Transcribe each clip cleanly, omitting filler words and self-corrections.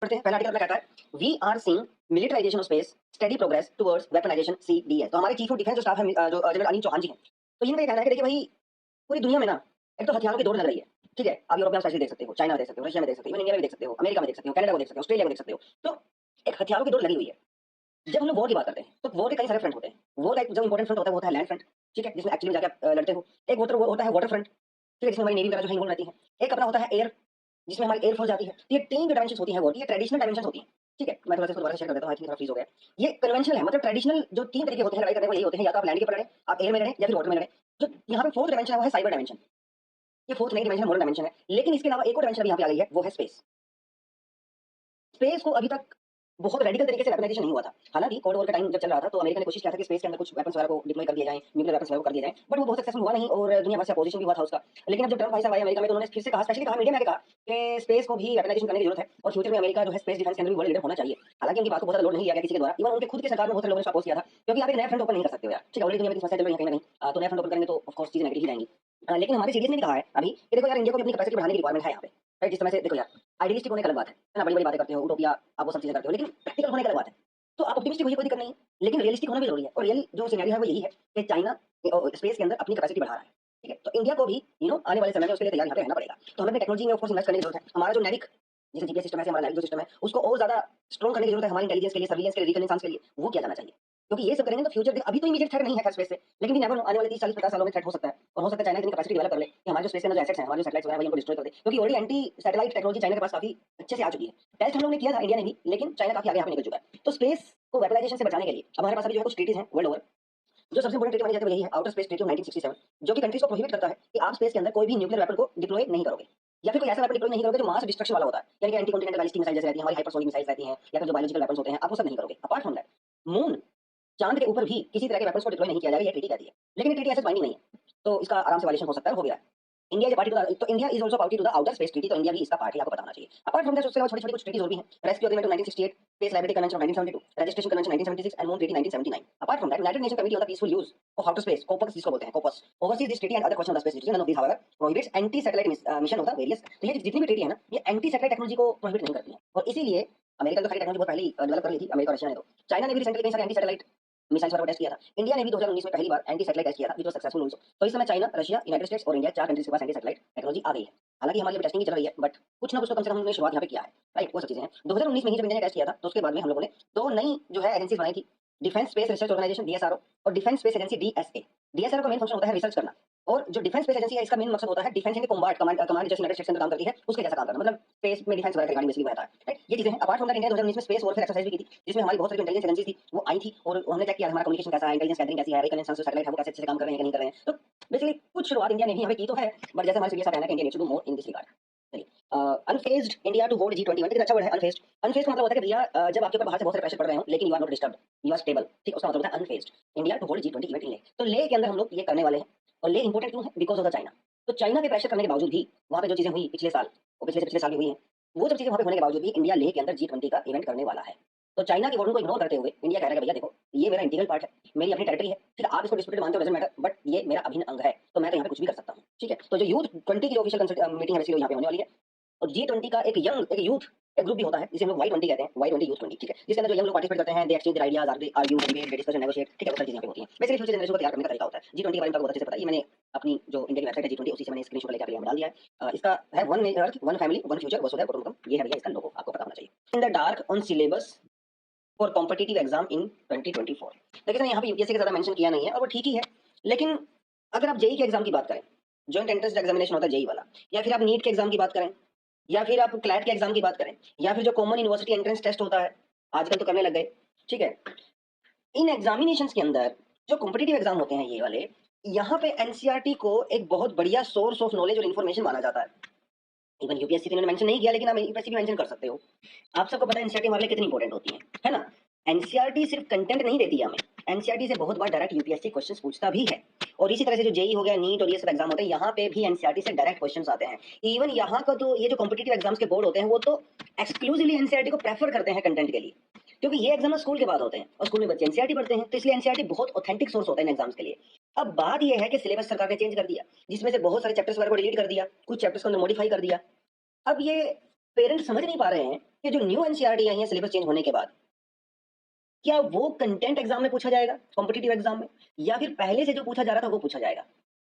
पढ़ते हैं। पहला आर्टिकल अपना कहता है we are seeing militarisation of space study progress towards weaponisation CDS. तो हमारे चीफ ऑफ डिफेंस जो स्टाफ है जो जनरल अनिल चौहान जी हैं, तो इनका ये कहना है कि देखिए भाई पूरी दुनिया में ना एक तो हथियारों की दौड़ लग रही है। ठीक है, आप यूरोप में स्पेशली देख सकते हो, चाइना में देख सकते हो, रशिया में देख सकते हो, इंडिया में भी देख सकते हो, अमेरिका में देख सकते हो, कनाडा को देख सकते हो, ऑस्ट्रेलिया को देख सकते हो। तो एक हथियारों की दौड़ लगी हुई है। जब हम लोग वॉर की बात करते हैं तो वॉर के कई सारे फ्रंट होते हैं। वॉर का एक जो इंपॉर्टेंट फ्रंट होता है वो होता है लैंड फ्रंट। ठीक है, जिसमें एक्चुअली जाके आप लड़ते हो। एक वो होता है वाटर फ्रंट। ठीक है, जिसमें हमारी नेवी वगैरह जो है इन्वॉल्व रहती है। एक अपना होता है एयर, जिसमें हमारी एयरफोर्स जाती है। तो ये 3 जो डायमेंशंस होती हैं वॉर की, ये ट्रेडिशनल डायमेंशंस होती हैं। ठीक है, मैं थोड़ा-सा इसको दोबारा शेयर कर देता हूँ, आई थिंक थोड़ा फ्रीज़ हो गया है। ये कन्वेंशनल है, मतलब ट्रेडिशनल जो 3 तरीके होते हैं लड़ाई करने को, यही होते हैं, या तो आप लैंड के ऊपर लड़ें, आप एयर में लड़ें या फिर वाटर में लड़ें। जो यहाँ पे 4th डायमेंशन है वो है साइबर डायमेंशन। ये 4th नई डायमेंशन मॉडर्न डायमेंशन है। लेकिन इसके अलावा एक और डायमेंशन अभी यहाँ पे आ गई है, वो है स्पेस। स्पेस को अभी तक बहुत रेडिकल तरीके से वेपनाइजेशन नहीं हुआ था। हालांकि कोल्ड वॉर का टाइम जब चल रहा था तो अमेरिका ने कोशिश किया था कि स्पेस के अंदर कुछ वेपन्स वगैरह को डिप्लॉय कर दिए जाएं, न्यूक्लियर वेपन्स वगैरह को कर दिए जाएं, बट वो बहुत सक्सेसफुल हुआ नहीं और दुनिया भर से अपोजिशन भी हुआ था उसका। लेकिन अब जब ट्रम्प भाई साहब आए अमेरिका में तो उन्होंने फिर से कहा, स्पेशली कहा, मीडिया में कहा कि स्पेस को भी वेपनाइजेशन करने की जरूरत है और फ्यूचर में अमेरिका जो है स्पेस डिफेंस के अंदर भी वर्ल्ड लीडर होना चाहिए। हालांकि उनकी बात को बहुत लोड नहीं किया गया किसी के द्वारा, इवन उनके खुद के सरकार में बहुत सारे लोगों ने अपोज किया था, क्योंकि आप एक नया फ्रंट ओपन नहीं कर सकते हो यार। ठीक है, ऑलरेडी दुनिया में समस्या चल रही है कहीं ना कहीं, तो नया फ्रंट ओपन करेंगे तो ऑफ कोर्स चीजें नेगेटिव ही जाएंगी। लेकिन हमारे सीडीएस ने भी कहा है अभी कि देखो यार, इंडिया को भी अपनी कैपेसिटी बढ़ाने की रिक्वायरमेंट है यहाँ पे। राइट, जिस तरह से देखो यार, आइडियलिस्टिक होने की अलग बात है ना, बड़ी बड़ी बातें करते हो, उटोपिया, आप वो सब चीजें करते हो, लेकिन प्रैक्टिकल होने की अलग बात है। तो आप ऑप्टिमिस्टिक होइए, कोई दिक्कत नहीं है, लेकिन रियलिस्टिक होना भी जरूरी है। और रियल जो सिनेरियो है वो यही है कि चाइना स्पेस के अंदर अपनी कैपेसिटी बढ़ा रहा है। ठीक है, तो इंडिया को भी आने वाले समय में उसके लिए तैयार यहाँ पे रहना पड़ेगा। तो हमें टेक्नोलॉजी में ऑफ कोर्स इन्वेस्ट करने की जरूरत है। हमारा जो नैविक जैसे जीपीएस सिस्टम है, हमारा नैविक जो सिस्टम है उसको और ज्यादा स्ट्रॉन्ग करने की जरूरत है। हमारी इंटेलिजेंस के लिए, सर्विलेंस के लिए, रिकॉग्निशंस के लिए वो किया जाना चाहिए। क्योंकि ये सब करेंगे तो फ्यूचर अभी तो इमीडिएट थ्रेट नहीं है स्पेस से, लेकिन भी नेवर नो, आने वाले 30 40 50 सालों में थ्रेट हो सकता है। और हो सकता है चाइना इतनी कैपेसिटी डेवलप कर ले कि हमारे जो स्पेस के अंदर जो एसेट्स हैं, हमारे जो सैटेलाइट्स वगैरह, उनको डिस्ट्रॉय कर दे। क्योंकि already anti satellite technology China के पास काफी अच्छे से आ चुकी है। टेस्ट हम लोग ने किया था इंडिया ने भी, लेकिन चाइना काफी आगे यहाँ पे निकल चुका है। तो स्पेस को वेपनाइजेशन से बचाने के लिए अब हमारे पास अभी जो है कुछ ट्रीटीज हैं वर्ल्ड ओवर। जो सबसे इंपोर्टेंट ट्रीटी मानी जाती है वो यही है, आउटर स्पेस ट्रीटी ऑफ 1967, जो कि कंट्रीज को प्रोहिबिट करता है कि आप स्पेस के अंदर कोई भी न्यूक्लियर वेपन को डिप्लॉय नहीं करोगे, या फिर कोई ऐसा वेपन डिप्लॉय नहीं करोगे जो मास डिस्ट्रक्शन वाला होता है। यानी कि एंटी कॉन्टिनेंटल बैलिस्टिक मिसाइल जैसे रहती है, हमारी हाइपरसोनिक मिसाइल्स रहती हैं, या फिर जो बायोलॉजिकल वेपन्स होते हैं, आप वो सब नहीं करोगे। अपार्ट फ्रॉम दैट, मून, चांद के ऊपर भी किसी तरह के वेपन्स को डिप्लॉय नहीं किया जाएगा, ये ट्रीटी कहती है। लेकिन ये ट्रीटी ऐसे बाइंडिंग नहीं है, तो इसका आराम से वायलेशन हो सकता है, हो गया है। इंडिया इज पार्टी टू, तो India is also party to the outer space treaty, तो इंडिया भी इसका पार्ट है, आपको पता होना चाहिए। अपार्ट फ्रॉम दैट उसके अलावा छोटी-छोटी कुछ ट्रीटीज और भी हैं। Rescue agreement of 1968, space liability convention of 1972, registration convention 1976 and moon treaty 1979। Apart from that United Nation committee on the peaceful use of outer space, COPUOS जिसको बोलते हैं, COPUOS, oversees this treaty and other question of the space treaty, none of this however prohibits anti satellite mission of the various. तो ये जितनी भी treaty है ना, ये एंटी सैटेलाइट टेक्नोलॉजी को प्रोहिबिट नहीं करती है। और इसीलिए अमेरिका ने तो सारी टेक्नोलॉजी बहुत पहले ही डेवलप कर ली थी, अमेरिका और रशिया ने तो। चाइना ने भी रिसेंटली कई सारे एंटी सैटेलाइट मिसाइल्स पर टेस्ट किया था। इंडिया ने भी 2019 में पहली बार एंटी सैटेलाइट टेस्ट किया था, विच वाज सक्सेसफुल आल्सो। तो इस समय चाइना, रशिया, यूनाइटेड स्टेट्स और इंडिया, 4 कंट्रीज के पास एंटी सैटेलाइट टेक्नोलॉजी आ गई है। हालांकि हमारी अभी टेस्टिंग चल रही है, बट कुछ ना कुछ तो कम से कम हमने शुरुआत यहाँ पे किया है। राइट, वो सब चीजें हैं। 2019 में ही जब इंडिया ने टेस्ट किया था तो उसके बाद में हम लोगों ने 2 नई जो है एजेंसीज बनाई थी, डिफेंस स्पेस रिसर्च ऑर्गेनाइजेशन डीएसआरओ और डिफेंस स्पेस एजेंसी डीएसए। डीएसआरओ का मेन फंक्शन होता है रिसर्च करना, और जो डिफेंस स्पेस एजेंसी है इसका मेन मकसद होता है डिफेंस एंड कॉम्बैट, कमांड जैसे यूनाइटेड स्टेट्स के अंदर काम करती है उसके जैसा काम करना, मतलब स्पेस में डिफेंस वगैरह के रिगार्डिंग बेसिकली रहता है। राइट, ये चीजें हैं। अपार्ट फ्रॉम दैट इंडिया 2019 में स्पेस वॉरफेयर एक्सरसाइज भी की थी, जिसमें हमारी बहुत सारी इंटेलिजेंस एजेंसी थी वो आई थी, और हमने चेक किया हमारा कम्युनिकेशन कैसा है, इंटेलिजेंस गैदरिंग कैसी है, रिकॉग्निशंस सैटेलाइट है वो कैसे अच्छे से काम कर रहे हैं कि नहीं कर रहे हैं। तो बेसिकली कुछ शुरुआत इंडिया ने भी यहाँ पे की तो है, बट जैसे हमारे सीडीएस कहना है कि India needs to do more in this regard. Unfazed India to hold G20 event, कितना अच्छा वर्ड है अनफेज्ड। अनफेज्ड का मतलब होता है कि भैया जब आपके ऊपर बाहर से बहुत सारे प्रेशर पड़ रहे हो लेकिन you are not disturbed, you are stable. ठीक, उसका मतलब होता है unfazed India to hold G20 event in ले। तो ले के अंदर हम लोग ये करने वाले हैं, और ले इंपॉर्टेंट क्यों है, बिकॉज ऑफ द चाइना। तो चाइना के प्रेशर करने के बावजूद भी वहाँ पे जो चीजें हुई पिछले साल, और पिछले से पिछले साल भी हुई हैं, वो सब चीजें वहाँ पे होने के बावजूद भी इंडिया ले के अंदर G20 का इवेंट करने वाला है। तो चाइना की वार्निंग को इग्नोर करते हुए इंडिया कह रहा है कि भैया देखो ये मेरा इंटीग्रल पार्ट है, मेरी अपनी टेरिटरी है। ठीक है, आप इसको डिस्प्यूटेड मानते हो डजंट मैटर, बट ये मेरा अभिन्न अंग है, तो मैं तो यहाँ पे कुछ भी कर सकता हूँ। ठीक है, तो जो यूथ 20 की जो ऑफिशियल मीटिंग है बेसिकली यहाँ पे होने वाली है। और G20 का एक यंग, एक यूथ एक ग्रुप भी होता है जिसे हम लोग Y20 कहते हैं, Y20 यूथ 20। ठीक है, जिसके अंदर जो यंग लोग पार्टिसिपेट करते हैं, दे exchange their ideas, argue, debate, discussion, negotiate. ठीक है, वो सारी चीजें यहाँ पे होती हैं। बेसिकली फ्यूचर जनरेशन को तैयार करने का तरीका होता है। G20 के बारे में बहुत अच्छे से पता है, ये मैंने अपनी जो इंडिया की वेबसाइट है G20 उसी से मैंने स्क्रीनशॉट लेकर यहाँ पे डाल दिया है। इसका है one earth one family one future वसुधैव कुटुंबकम, ये है भैया इसका लोगो, आपको पता होना चाहिए। In the dark on syllabus for competitive exam in 2024। देखिए यहाँ पे यूपीएससी का ज्यादा मेंशन किया नहीं है और वो ठीक ही है, लेकिन अगर आप जेई के एग्जाम की बात करें, जॉइंट एंट्रेंस एग्जामिनेशन होता है जेई वाला, या फिर आप नीट के एग्जाम की बात करें, या फिर आप क्लैट के एग्जाम की बात करें, या फिर जो कॉमन यूनिवर्सिटी एंट्रेंस टेस्ट होता है आजकल तो करने लग गए। ठीक है, इन एग्जामिनेशंस के अंदर जो कॉम्पिटिटिव एग्जाम होते हैं ये वाले, यहाँ पे एनसीईआरटी को एक बहुत बढ़िया सोर्स ऑफ नॉलेज और इन्फॉर्मेशन माना जाता है। इवन यूपीएससी ने मेंशन नहीं किया, लेकिन आप यूपीएससी भी मेंशन कर सकते हो। आप सबको पता है एनसीईआरटी हमारे लिए कितनी इंपॉर्टेंट होती है ना। एनसीईआरटी सिर्फ कंटेंट नहीं देती है हमें, एनसीईआरटी से बहुत बार डायरेक्ट यूपीएससी क्वेश्चंस पूछता भी है। और इसी तरह से जो जेई हो गया, नीट और ये सब एग्जाम होते हैं, यहाँ पे भी एनसीईआरटी से डायरेक्ट क्वेश्चंस आते हैं। इवन यहाँ का तो ये जो कॉम्पिटिटिव एग्जाम्स के बोर्ड होते हैं वो तो एक्सक्लूसिवली एनसीईआरटी को प्रेफर करते हैं कंटेंट के लिए, क्योंकि ये एग्जाम स्कूल के बाद होते हैं और स्कूल में बच्चे एनसीईआरटी पढ़ते हैं, तो इसलिए एनसीईआरटी बहुत ऑथेंटिक सोर्स होता है इन एग्जाम्स के लिए। अब बात यह है कि सिलेबस सरकार ने चेंज कर दिया, जिसमें से बहुत सारे चैप्टर्स वगैरह को डिलीट कर दिया, कुछ चैप्टर्स को मॉडिफाई कर दिया। अब ये पेरेंट्स समझ नहीं पा रहे हैं कि जो न्यू एनसीईआरटी आई है सिलेबस चेंज होने के बाद, क्या वो कंटेंट एग्जाम में पूछा जाएगा कॉम्पिटिटिव एग्जाम में, या फिर पहले से जो पूछा जा रहा था वो पूछा जाएगा।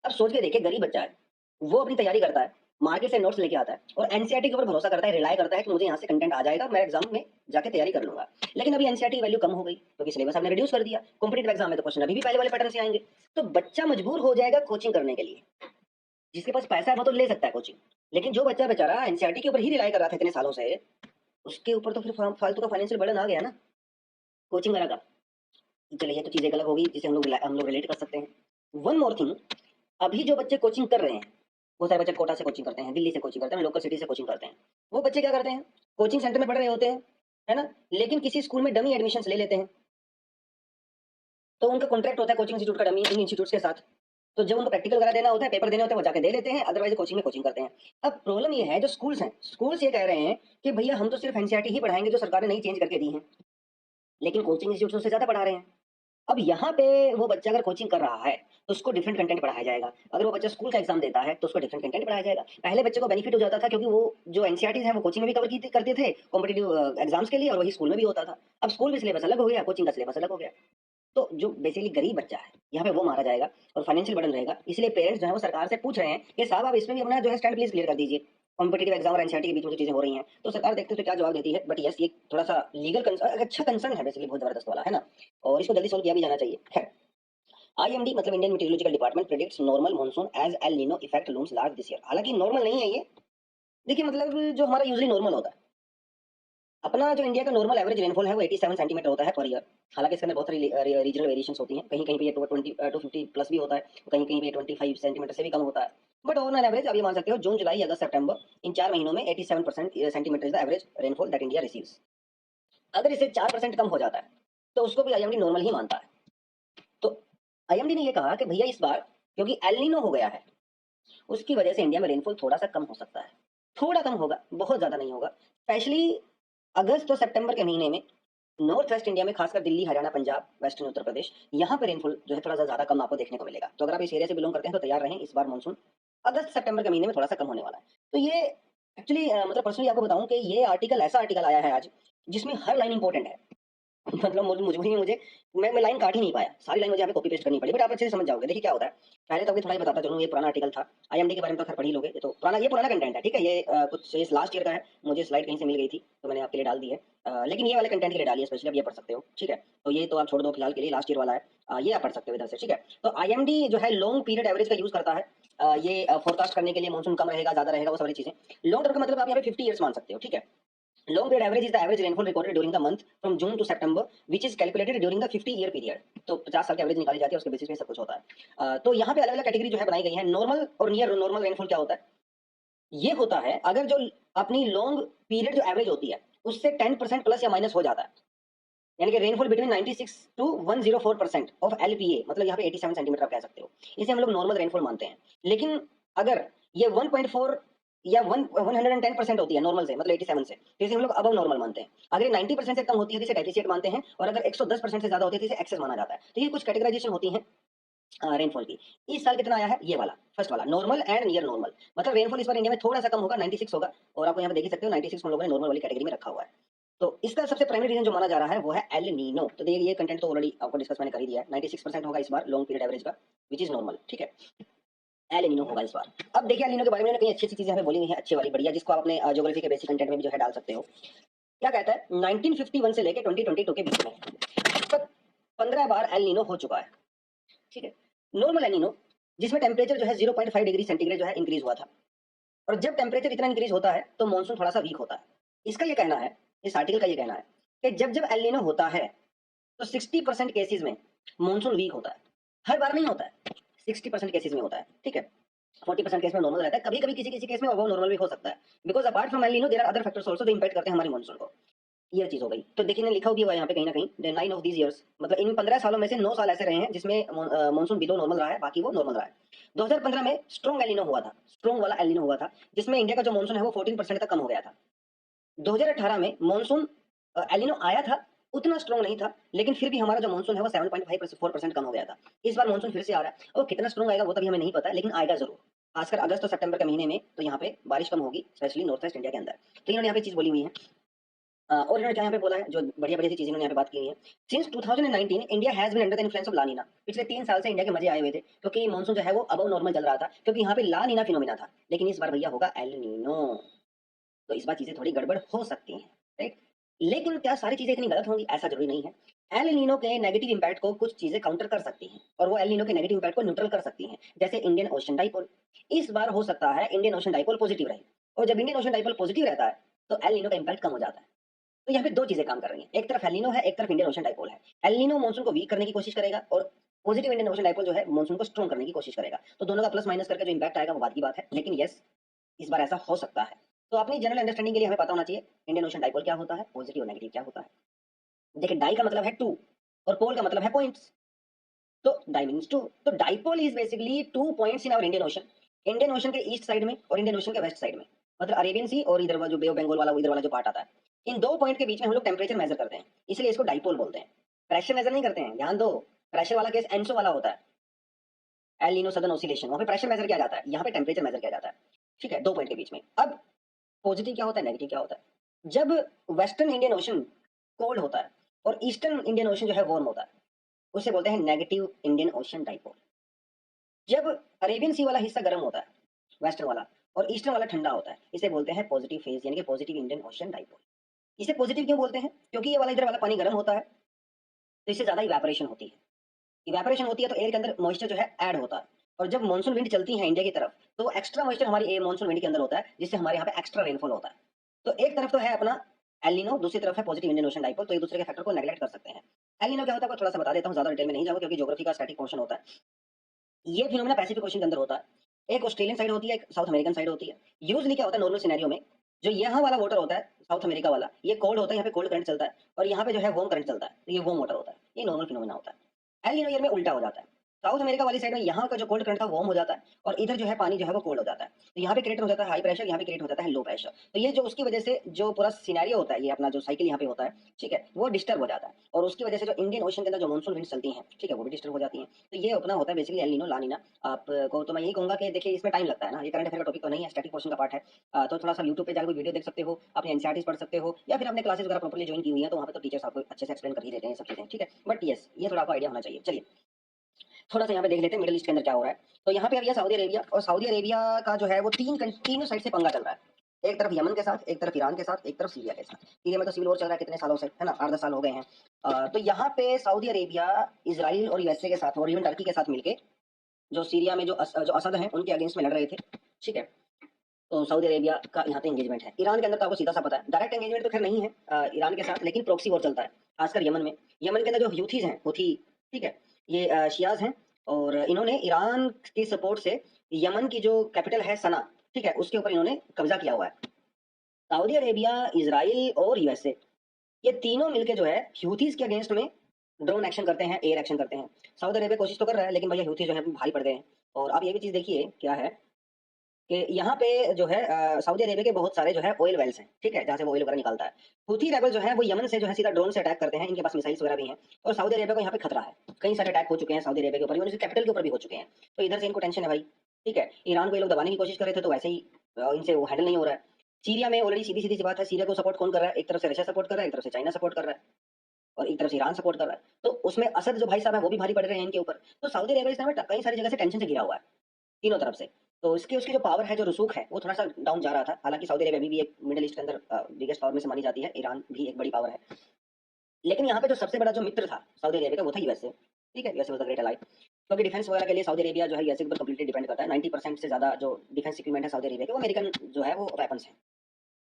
अब सोच के देखिए, गरीब बच्चा है, वो अपनी तैयारी करता है, मार्केट से नोट्स लेके आता है और एनसीईआरटी के ऊपर भरोसा करता है, रिलाय करता है कि मुझे यहाँ से कंटेंट आ जाएगा, मैं एग्जाम में जाके तैयारी कर लूंगा। लेकिन अभी एनसीईआरटी की वैल्यू कम हो गई क्योंकि सिलेबस आपने रिड्यूस कर दिया, कॉम्पिटिटिव एग्जाम में तो क्वेश्चन अभी भी पहले वाले पैटर्न से आएंगे। तो बच्चा मजबूर हो जाएगा कोचिंग करने के लिए। जिसके पास पैसा है वो तो ले सकता है कोचिंग, लेकिन जो बच्चा बेचारा एनसीईआरटी के ऊपर ही रिलाय कर रहा था इतने सालों से, उसके ऊपर तो फिर फालतू का फाइनेंशियल बर्डन आ गया ना कोचिंग वगैरह का। चलिए ये तो चीज़ एक अलग होगी जिसे हम लोग रिलेट कर सकते हैं। वन मोर थिंग, अभी जो बच्चे कोचिंग कर रहे हैं, वो सारे बच्चे कोटा से कोचिंग करते हैं, दिल्ली से कोचिंग करते हैं, लोकल सिटी से कोचिंग करते हैं। वो बच्चे क्या करते हैं, कोचिंग सेंटर में पढ़ रहे होते हैं, है ना, लेकिन किसी स्कूल में डमी एडमिशन ले लेते हैं। तो उनका कॉन्ट्रैक्ट होता है कोचिंग इंस्टीट्यूट का डमी इंस्टीट्यूट के साथ। तो जब उनको प्रैक्टिकल वगैरह देना होता है, पेपर देने होते हैं, वो जाके दे लेते हैं, अदरवाइज कोचिंग में कोचिंग करते हैं। अब प्रॉब्लम ये है, जो स्कूल्स हैं, स्कूल्स ये कह रहे हैं कि भैया हम तो सिर्फ एनसीईआरटी ही पढ़ाएंगे जो सरकार ने नई चेंज करके दी है, लेकिन कोचिंग इंस्टीट्यूट उससे ज्यादा पढ़ा रहे हैं। अब यहाँ पे वो बच्चा अगर कोचिंग कर रहा है तो उसको डिफरेंट कंटेंट पढ़ाया जाएगा, अगर वो बच्चा स्कूल का एग्जाम देता है तो उसको डिफरेंट कंटेंट पढ़ाया जाएगा। पहले बच्चे को बेनिफिट हो जाता था क्योंकि वो जो एनसीईआरटी है वो कोचिंग में भी कवर करते थे कॉम्पिटिटिव एग्जाम्स के लिए, और वही स्कूल में भी होता था। अब स्कूल में सिलेबस अलग हो गया, कोचिंग का सिलेबस अलग हो गया। तो जो बेसिकली गरीब बच्चा है यहाँ पे वो मारा जाएगा और फाइनेंशियल बर्डन रहेगा। इसलिए पेरेंट्स जो है वो सरकार से पूछ रहे हैं कि साहब आप इसमें भी अपना जो है स्टैंड प्लीज क्लियर कर दीजिए। कॉम्पिटिटिव एग्जाम और एनसीईआरटी के बीच में जो चीजें हो रही हैं, तो सरकार देखते हैं तो क्या जवाब देती है। बट यस, ये थोड़ा सा लीगल अच्छा कंसर्न है, बेसिकली बहुत जबरदस्त वाला है ना, और इसको जल्दी सोल्व किया भी जाना चाहिए। खैर, आईएमडी मतलब Indian meteorological department predicts normal monsoon as El Nino effect looms large this year. हालांकि नॉर्मल नहीं है ये। देखिए मतलब जो हमारा यूजली नॉर्मल होता है, अपना जो इंडिया का नॉर्मल एवरेज रेनफॉल है वो 87 सेंटीमीटर होता है पर ईयर। हालांकि इसके अंदर बहुत सारी रीजनल वेरिएशंस होती हैं, कहीं कहीं पे ये 250 प्लस भी होता है, कहीं कहीं पे 25 सेंटीमीटर से भी कम होता है। बट ओवर एन एवरेज आप ये मान सकते हो जून जुलाई अगस्त सितंबर इन 4 महीनों में 87% centimetre is the average rainfall that India receives. अगर इसे 4% कम हो जाता है तो उसको भी आईएमडी नॉर्मल ही मानता है। तो आईएमडी ने ये कहा कि भैया इस बार क्योंकि एलिनो हो गया है, उसकी वजह से इंडिया में रेनफॉल थोड़ा सा कम हो सकता है। थोड़ा कम होगा, बहुत ज्यादा नहीं होगा। स्पेशली अगस्त और सितंबर के महीने में नॉर्थ वेस्ट इंडिया में, खासकर दिल्ली, हरियाणा, पंजाब, वेस्टर्न उत्तर प्रदेश, यहाँ पे रेनफॉल जो है थोड़ा सा ज्यादा कम आपको देखने को मिलेगा। तो अगर आप इस एरिया से बिलोंग करते हैं तो तैयार रहें, इस बार मानसून अगस्त सितंबर के महीने में थोड़ा सा कम होने वाला है। तो ये एक्चुअली मतलब पर्सनली आपको बताऊं कि ये आर्टिकल ऐसा आर्टिकल आया है आज जिसमें हर लाइन इंपॉर्टेंट है। मतलब मजबूरी में मुझे मैं लाइन काट ही नहीं पाया, सारी लाइन मुझे यहाँ पे कॉपी पेस्ट करनी पड़ी, बट आप अच्छे से समझ जाओगे। देखिए क्या होता है, पहले तो अभी थोड़ा ही बताता चलूँ, ये पुराना आर्टिकल था। आईएमडी के बारे में तो खैर पढ़ ही लोगे, ये तो पुराना कंटेंट है, ठीक है। ये कुछ ये लास्ट ईयर का है, मुझे स्लाइड कहीं से मिल गई थी तो मैंने आपके लिए डाल दी है। लेकिन ये वाले कंटेंट के लिए डाली है स्पेशली, आप ये पढ़ सकते हो, ठीक है। तो ये तो आप छोड़ दो फिलहाल के लिए, लास्ट ईयर वाला है। ये आप पढ़ सकते हो इधर से, ठीक है। तो आईएमडी जो है लॉन्ग पीरियड एवरेज का यूज करता है, ये फोरकास्ट करने के लिए मानसून कम रहेगा ज्यादा रहेगा वो सारी चीजें। लॉन्ग टर्म का मतलब आप यहाँ पे 50 ईयर्स मान सकते हो, ठीक है। Long period average is the average rainfall recorded during the month from June to September, which is calculated during the 50-year period. तो 50 साल की एवरेज निकाली जाती है, उसके बेसिस पे सब कुछ होता है। तो यहाँ पे अलग अलग कैटेगरी जो है बनाई गई है। नॉर्मल और नियर नॉर्मल रेनफॉल क्या होता है, ये होता है अगर जो अपनी लॉन्ग पीरियड जो एवरेज होती है उससे 10% प्लस या माइनस हो जाता है, यानी कि rainfall between 96 to 104% of LPA, मतलब यहाँ पे 87 सेंटीमीटर आप कह सकते हो, इसे हम लोग नॉर्मल रेनफॉल मानते हैं। लेकिन अगर ये 1.4 या 110% होती है नॉर्मल से, मतलब 87 से, तो इसे हम लोग अबव नॉर्मल मानते हैं। अगर ये 90% से कम होती है तो इसे डेफिशिएट मानते हैं, और अगर 110% से ज्यादा होती है तो इसे एक्सेस माना जाता है। तो ये कुछ कैटेगराइजेशन होती है रेनफॉल की। इस साल कितना आया है, ये वाला फर्स्ट वाला नॉर्मल एंड नियर नॉर्मल, मतलब रेनफॉल इस बार इंडिया में थोड़ा सा कम होगा, 96 होगा, और आपको यहाँ पे देख ही सकते हो 96 हम लोगों ने नॉर्मल वाली कैटेगरी में रखा हुआ है। तो इसका सबसे प्राइमरी रीजन जो माना जा रहा है वो है एल नीनो। तो देखिए ये कंटेंट तो ऑलरेडी आपको डिस्कस मैंने कर ही दिया है, 96% होगा इस बार लॉन्ग पीरियड एवरेज का, विच इज नॉर्मल, ठीक है। एल नीनो होगा इस बार। अब देखिए एल नीनो के बारे में कई अच्छी अच्छी चीजें यहाँ पे बोली हुई हैं, अच्छी वाली बढ़िया, जिसको आप अपने ज्योग्राफी के बेसिक कंटेंट में भी जो है डाल सकते हो। क्या कहता है, 1951 से लेकर 2022 के बीच में अब तक 15 बार एल नीनो हो चुका है, ठीक है। नॉर्मल एल नीनो जिसमें टेम्परेचर जो है 0.5 डिग्री सेंटीग्रेड जो है इंक्रीज हुआ था, और जब टेम्परेचर इतना इंक्रीज होता है तो मानसून थोड़ा सा वीक होता है। इसका ये कहना है, इस आर्टिकल का ये कहना है कि जब जब एल नीनो होता है तो 60% केसेस में मानसून वीक होता है। हर बार नहीं होता है, 60% केसेस में होता है, ठीक है। 40% केस में नॉर्मल रहता है, कभी कभी किसी किसी केस में अबव नॉर्मल भी हो सकता है, because apart from El Nino there are other factors also जो इंपैक्ट करते हैं हमारे मानसून को। ये चीज हो गई। तो देखिए ने लिखा भी हुआ है यहाँ पे कहीं ना कहीं, 9 ऑफ दीज ईयर्स, मतलब इन 15 सालों में से 9 साल ऐसे रहे हैं जिसमें मानसून बिलो नॉर्मल रहा है, बाकी वो नॉर्मल रहा है। 2015 में स्ट्रॉन्ग एलिनो हुआ था, स्ट्रॉन्ग वाला एलिनो हुआ था, जिसमें इंडिया का जो मानसून है वो 14% तक कम हो गया था। 2018 में मानसून एलिनो आया था, उतना स्ट्रॉन्ग नहीं था, लेकिन फिर भी हमारा जो मानसून है वो 7.5 4% कम हो गया था। इस बार मानसून फिर से आ रहा है, और कितना स्ट्रॉन्ग आएगा वो तभी हमें नहीं पता, लेकिन आएगा जरूर। खासकर अगस्त और सितंबर के महीने में तो यहाँ पे बारिश कम होगी, स्पेशली नॉर्थ वेस्ट इंडिया के अंदर। तो इन्होंने यहाँ पे चीज़ बोली हुई है। और इन्होंने क्या यहाँ पे बोला है, जो बढ़िया-बढ़िया सी चीज़ें इन्होंने यहाँ पे बात की है। Since 2019 India has been under the influence of La Nina. पिछले 3 साल से इंडिया के मज़े आए हुए थे, क्योंकि मॉनसून जो है वो अबव नॉर्मल चल रहा था, क्योंकि यहाँ पे ला नीना फिनोमेना था। लेकिन इस बार भैया होगा एल नीनो, तो इस बार चीज़ें थोड़ी गड़बड़ हो सकती हैं, राइट? लेकिन क्या सारी चीज़ें इतनी गलत होंगी? ऐसा ज़रूरी नहीं है। एल नीनो के नेगेटिव इम्पैक्ट को कुछ चीज़ें काउंटर कर सकती हैं, और वो एल नीनो के नेगेटिव इम्पैक्ट को न्यूट्रल कर सकती हैं, जैसे इंडियन ओशन डाइपोल। इस बार हो सकता है इंडियन ओशन डाइपोल पॉजिटिव रहे, और जब इंडियन ओशन डाइपोल पॉजिटिव रहता है, तो एल नीनो का इम्पैक्ट कम हो जाता है। तो यहाँ पे 2 चीज़ें काम कर रही हैं। एक तरफ एल नीनो है, एक तरफ इंडियन ओशन डाइपोल है। एल नीनो मॉनसून को वीक करने की कोशिश करेगा, और पॉजिटिव इंडियन ओशन डाइपोल जो है मॉनसून को स्ट्रॉन्ग करने की कोशिश करेगा। तो दोनों का प्लस माइनस करके जो इम्पैक्ट आएगा वो बात की बात है। लेकिन यस, इस बार ऐसा हो सकता है। तो अपनी जनरल अंडरस्टैंडिंग के लिए हमें पता होना चाहिए इंडियन ओशन डाइपोल क्या होता है, पॉजिटिव और नेगेटिव क्या होता है। देखिए, डाई का मतलब है 2 और पोल का मतलब है पॉइंट्स। तो डाई मीन्स 2, तो dipole is basically 2 points in our Indian ocean. Indian ocean के ईस्ट साइड में और इंडियन ओशन के वेस्ट साइड में, मतलब अरेबियन सी और इधर जो बे ऑफ बंगाल वाला, वो इधर वाला जो पार्ट आता है, इन 2 पॉइंट के बीच में हम लोग टेम्परेचर मेजर करते हैं, इसलिए इसको डाइपोल बोलते हैं। प्रेशर मेजर नहीं करते हैं, ध्यान दो। प्रेशर वाला केस एनसो वाला होता है, एल नीनो सदर्न ऑसिलेशन, वहां पे प्रेशर मेजर किया जाता है, यहाँ पे टेम्परेचर मेजर किया जाता है। ठीक है, 2 पॉइंट के बीच में। अब पॉजिटिव क्या होता है, नेगेटिव क्या होता है? जब वेस्टर्न इंडियन ओशन कोल्ड होता है और ईस्टर्न इंडियन ओशन जो है वार्म होता है, उसे बोलते हैं नेगेटिव इंडियन ओशन डाइपोल। जब अरेबियन सी वाला हिस्सा गर्म होता है, वेस्टर्न वाला, और ईस्टर्न वाला ठंडा होता है, इसे बोलते हैं पॉजिटिव फेज, यानी कि पॉजिटिव इंडियन ओशन डाइपोल। इसे पॉजिटिव क्यों बोलते हैं? क्योंकि ये वाला इधर वाला पानी गर्म होता है, तो इससे ज्यादा इवेपोरेशन होती है। इवेपोरेशन होती है तो एयर के अंदर मॉइस्चर जो है ऐड होता है, और जब मानसून विंड चलती है इंडिया की तरफ, तो एक्स्ट्रा मॉइस्चर हमारी मानसून विंड के अंदर होता है, जिससे हमारे यहाँ पे एक्स्ट्रा रेनफॉल होता है। तो एक तरफ तो है अपना एलिनो, दूसरी तरफ है पॉजिटिव इंडियन ओशन डाइपोल, तो एक दूसरे के फैक्टर को नेगलेक्ट कर सकते हैं। एलिनो क्या होता है, आपको थोड़ा सा बता देता हूँ, ज्यादा डिटेल में नहीं जाऊंगा क्योंकि ज्योग्राफी का स्टैटिक पोर्शन होता है। ये फिनोमेना पैसिफिक ओशन के अंदर होता है। एक ऑस्ट्रेलियन साइड होती है, एक साउथ अमेरिकन साइड होती है। यूजली क्या होता है नॉर्मल सिनेरियो में, जो यहाँ वाला वाटर होता है साउथ अमेरिका वाला, ये कोल्ड होता है, यहाँ पे कोल्ड करंट चलता है, और यहाँ पे जो है वार्म करंट चलता है, तो ये वार्म वाटर होता है। ये नॉर्मल फिनोमेना होता है। एल नीनो ईयर में उल्टा हो जाता है। साउथ अमेरिका वाली साइड में यहाँ का जो कोल्ड करंट था वार्म हो जाता है, और इधर जो है पानी जो है वो कोल्ड हो जाता है। तो यहाँ पे क्रिएट हो जाता है हाई प्रेशर, यहाँ पे क्रिएट हो जाता है लो प्रेशर। तो ये जो उसकी वजह से जो पूरा सिनेरियो होता है, ये अपना जो साइकिल यहाँ पे होता है, ठीक है, वो डिस्टर्ब हो जाता है, और उसकी वजह से जो इंडियन ओशन के अंदर जो मानसून विंड चलती हैं, ठीक है, वो भी डिस्टर्ब हो जाती हैं। तो ये अपना होता है बेसिकली एल नीनो ला नीना। आपको तो मैं यही कहूंगा कि देखिए, इसमें टाइम लगता है ना, ये करंट अफेयर का टॉपिक तो नहीं है, स्टैटिक पोर्शन का पार्ट है। तो थोड़ा सा यूट्यूब पे जाकर वीडियो देख सकते हो, अपने एनसीईआरटीज पढ़ सकते हो, या फिर अपने क्लासेस वगैरह प्रॉपर्ली ज्वाइन की हुई है, तो वहाँ पे तो टीचर्स आपको अच्छे से एक्सप्लेन कर ही देते हैं सब चीजें, ठीक है। बट यस, ये थोड़ा आपको आइडिया होना चाहिए। चलिए थोड़ा सा यहाँ पे देख लेते हैं मिडिल ईस्ट के अंदर क्या हो रहा है। तो यहाँ पे अब ये सऊदी अरेबिया, और सऊदी अरेबिया का जो है वो तीनों साइड से पंगा चल रहा है। एक तरफ यमन के साथ, एक तरफ ईरान के साथ, एक तरफ सीरिया के साथ। सीरिया में तो सिविल वॉर चल रहा है कितने सालों से, है ना, 8-10 साल हो गए हैं। तो यहाँ पे सऊदी अरेबिया इसराइल और यूएसए के साथ और इवन टर्की के साथ मिलके जो सीरिया में जो असद हैं उनके अगेंस्ट में लड़ रहे थे, ठीक है। तो सऊदी अरेबिया का यहाँ पे एंगेजमेंट है। ईरान के अंदर तो आपको सीधा सा पता है, डायरेक्ट एंगेजमेंट तो खैर नहीं है ईरान के साथ, लेकिन प्रॉक्सी वॉर चलता है खासकर यमन में। यमन के अंदर जो ह्यूथीज हैं, हुथी, ठीक है, ये शियाज हैं, और इन्होंने ईरान की सपोर्ट से यमन की जो कैपिटल है सना, ठीक है, उसके ऊपर इन्होंने कब्जा किया हुआ है। सऊदी अरेबिया, इसराइल और यूएसए, ये तीनों मिलके जो है ह्यूथीज के अगेंस्ट में ड्रोन एक्शन करते हैं, एयर एक्शन करते हैं। सऊदी अरेबिया कोशिश तो कर रहा है, लेकिन भैया ह्यूथी जो है भारी पड़ गए हैं। और आप ये भी चीज देखिए क्या है कि यहाँ पे जो है सऊदी अरेबिया के बहुत सारे जो है ऑयल वेल्स हैं, ठीक है, जहाँ से वो ऑयल वगैरह निकलता है। हुथी रेबल जो है वो यमन से जो है सीधा ड्रोन से अटैक करते हैं, इनके पास मिसाइल्स वगैरह भी हैं, और सऊदी अरेबिया को यहाँ पे खतरा है। कई सारे अटैक हो चुके हैं सऊदी अरेबिया के ऊपर, इवन कैपिटल के ऊपर भी हो चुके हैं। तो इधर से इनको टेंशन है भाई, ठीक है। ईरान को ये लोग दबाने की कोशिश कर रहे थे, तो वैसे ही इनसे वो हैंडल नहीं हो रहा है। सीरिया में ऑलरेडी सीधी सीधी सी बात है, सीरिया को सपोर्ट कौन कर रहा है? एक तरफ से रशिया सपोर्ट कर रहा है, एक तरफ से चाइना सपोर्ट कर रहा है, और एक तरफ से ईरान सपोर्ट कर रहा है। तो उसमें असद जो भाई साहब है वो भी भारी पड़ रहे हैं इनके ऊपर। तो सऊदी अरेबिया इस समय कई सारी जगह से टेंशन से घिरा हुआ है, तीनों तरफ से। तो इसकी उसकी जो पावर है, जो रसूख है, वो थोड़ा सा डाउन जा रहा था। हालांकि सऊदी अरेबिया अभी भी एक मिडिल ईस्ट के अंदर बिगेस्ट पावर में से मानी जाती है, ईरान भी एक बड़ी पावर है। लेकिन यहाँ पे जो सबसे बड़ा जो मित्र था सऊदी अरेबिया का, वो था यूएसए, ठीक है, यूएसए वाज द ग्रेट अलाइ। क्योंकि डिफेंस वगैरह के लिए सऊदी अरेबिया जो है यूएसए के ऊपर कंप्लीटली डिपेंड करता है। 90% से ज्यादा जो डिफेंस इक्विपमेंट है सऊदी अरेबिया के, वो अमेरिकन जो है वो वेपन्स है।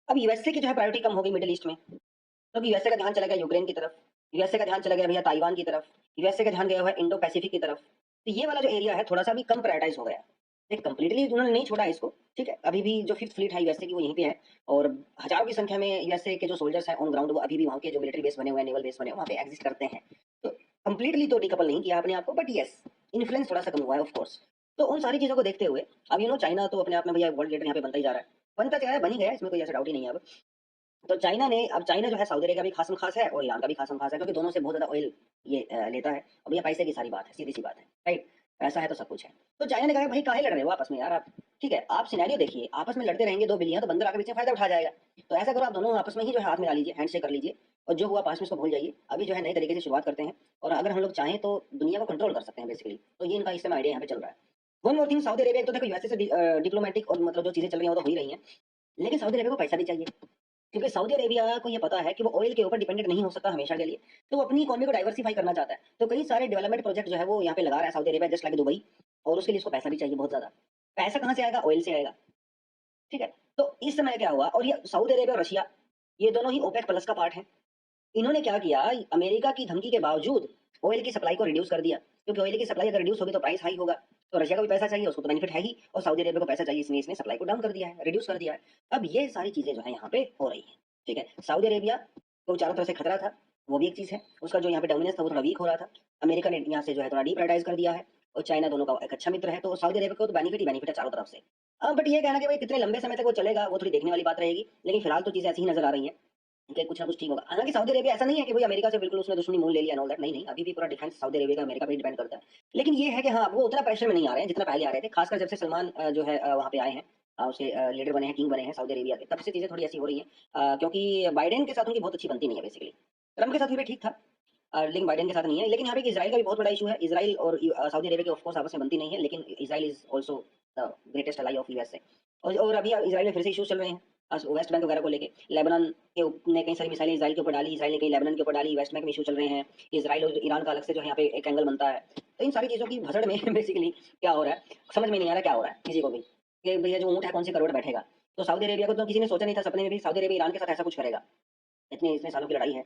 अब यूएसए की जो है प्रायोरिटी कम हो गई मिडिल ईस्ट में, क्योंकि यूएसए का ध्यान चला गया यूक्रेन की तरफ, यूएसए का ध्यान चला गया भैया ताइवान की तरफ, यूएसए का ध्यान गया हुआ है इंडो पैसिफिक की तरफ। तो ये वाला जो एरिया है थोड़ा सा भी कम प्रायोरिटाइज हो गया। एक कंप्लीटली उन्होंने नहीं छोड़ा इसको, ठीक है, अभी भी जो फिफ्थ फ्लीट है यूएसए की वो यहीं पे है, और हजारों की संख्या में यूएसए के जो सोल्जर्स हैं ऑन ग्राउंड, वो अभी भी वहाँ के जो मिलिट्री बेस बने हुए हैं, नेवल बेस बने हुए हैं, वहाँ पे एग्जिस्ट करते हैं। तो कंप्लीटली तो डिकपल नहीं किया अपने आप को, बट यस, इन्फ्लुएंस थोड़ा सा कम हुआ है ऑफ कोर्स। तो उन सारी चीजों को देखते हुए अब चाइना तो अपने आप में भैया वर्ल्ड लीडर यहाँ पे बनता ही जा रहा है, बनता क्या है, बन ही गया है, इसमें कोई ऐसा डाउट ही नहीं है अब। तो चाइना जो है सऊदी अरेबिया का भी खासम खास है, और ईरान का भी खासम खास है, क्योंकि दोनों से बहुत ज्यादा ऑयल ये लेता है। अब ये पैसे की सारी बात है, सीधी सी बात है, राइट। पैसा है तो सब कुछ है। तो चाइना ने कहा भाई काहे लड़ रहे हो आपस में यार आप, ठीक है आप सिनेरियो देखिए, आपस में लड़ते रहेंगे दो बिलियन तो बंदर आके पीछे फायदा उठा जाएगा। तो ऐसा करो आप दोनों आपस में ही जो है हाथ मिला लीजिए, हैंडशेक कर लीजिए, और जो हुआ पास में उसको भूल जाइए, अभी जो है नए तरीके से शुरुआत करते हैं। और अगर हम लोग चाहें तो दुनिया को कंट्रोल कर सकते हैं बेसिकली। तो ये इनका इस समय आइडिया यहाँ पे चल रहा है। One more thing, Saudi Arabia, एक तो देखो यूएसए से डिप्लोमेटिक और मतलब जो चीजें चल रही हैं वो तो हो ही रही हैं, लेकिन सऊदी अरेबिया को पैसा भी चाहिए, क्योंकि सऊदी अरेबिया को ये पता है कि वो ऑयल के ऊपर डिपेंडेंट नहीं हो सकता हमेशा के लिए। तो वो अपनी इकोनॉमी को डाइवर्सिफाई करना चाहता है, तो कई सारे डेवलपमेंट प्रोजेक्ट जो है वो यहाँ पे लगा रहा है Saudi Arabia, just like Dubai. और उसके लिए उसको पैसा भी चाहिए बहुत ज्यादा। पैसा कहाँ से आएगा? ऑयल से आएगा, ठीक है। तो इस समय क्या हुआ, और ये सऊदी अरेबिया और रशिया, ये दोनों ही ओपेक प्लस का पार्ट है। इन्होंने क्या किया, अमेरिका की धमकी के बावजूद ऑयल की सप्लाई को रिड्यूस कर दिया, क्योंकि ऑयल की सप्लाई अगर रिड्यूस होगी तो प्राइस हाई होगा। तो रशिया को भी पैसा चाहिए, उसको तो बेनिफिट है ही, और सऊदी अरेबिया को पैसा चाहिए, इसलिए इसने सप्लाई को डाउन कर दिया है, रिड्यूस कर दिया है। अब ये सारी चीजें जो है यहाँ पे हो रही है, ठीक है। सऊदी अरेबिया को चारों तरफ से खतरा था, वो भी एक चीज है, उसका जो यहाँ पे डोमिनेंस था वो थोड़ा वीक हो रहा था। अमेरिका ने यहाँ से जो है थोड़ा डीप्रायोटाइज कर दिया है, और चाइना दोनों का एक अच्छा मित्र है, तो सऊदी अरेबिया को तो बेनिफिट ही बेनिफिट है चारों तरफ से। बट ये कहना कि भाई कितने लंबे समय तक वो चलेगा वो थोड़ी देखने वाली बात रहेगी, लेकिन फिलहाल तो चीजें ऐसी ही नजर आ रही है कि कुछ ना कुछ ठीक होगा। हालांकि सऊदी अरेबिया ऐसा नहीं है कि भाई अमेरिका से बिल्कुल उसने दुश्मनी मोल ले लिया, ऑल दैट, नहीं नहीं, अभी भी पूरा डिफेंस सऊदी अरेबिया का अमेरिका पे डिपेंड करता है। लेकिन ये है कि हाँ वो उतना प्रेशर में नहीं आ रहे हैं जितना पहले आ रहे थे, खासकर जब से सलमान जो है वहाँ पे आए हैं, उसके लीडर बने हैं, किंग बने हैं सऊदी अरेबिया के, तब से चीजें थोड़ी ऐसी हो रही हैं। क्योंकि बाइडेन के साथ उनकी बहुत अच्छी बनती नहीं है बेसिकली। ट्रम्प के साथ भी ठीक था, लेकिन बाइडेन के साथ नहीं है। लेकिन यहाँ पे इसराइल का भी बहुत बड़ा इशू है, इसराइल और सऊदी अरेबिया के ऑफकोर्स आपस में बनती नहीं है, लेकिन Israel is also the greatest ally of USA. और अभी इसराइल में फिर से इशूज चल रहे हैं वेस्ट बैंक वगैरह को लेके। लेबनान के ने कई सारी मिसाइलें इसराइल के ऊपर डाली, इसराइल ने कई लेबनान के ऊपर डाली, वेस्ट बैंक में इशू चल रहे हैं। इसराइल और ईरान का अलग से जो है यहाँ पे एक एंगल बनता है। तो इन सारी चीज़ों की भसड़ में बेसिकली क्या हो रहा है समझ में नहीं आ रहा क्या हो रहा है किसी को भी, कि भैया जो ऊँट है कौन सी करोड़ बैठेगा। तो सऊदी अरेबिया को तो किसी ने सोचा नहीं था सपने में भी सऊदी अरेबिया ईरान के साथ ऐसा कुछ करेगा। इतने इतने सालों की लड़ाई है,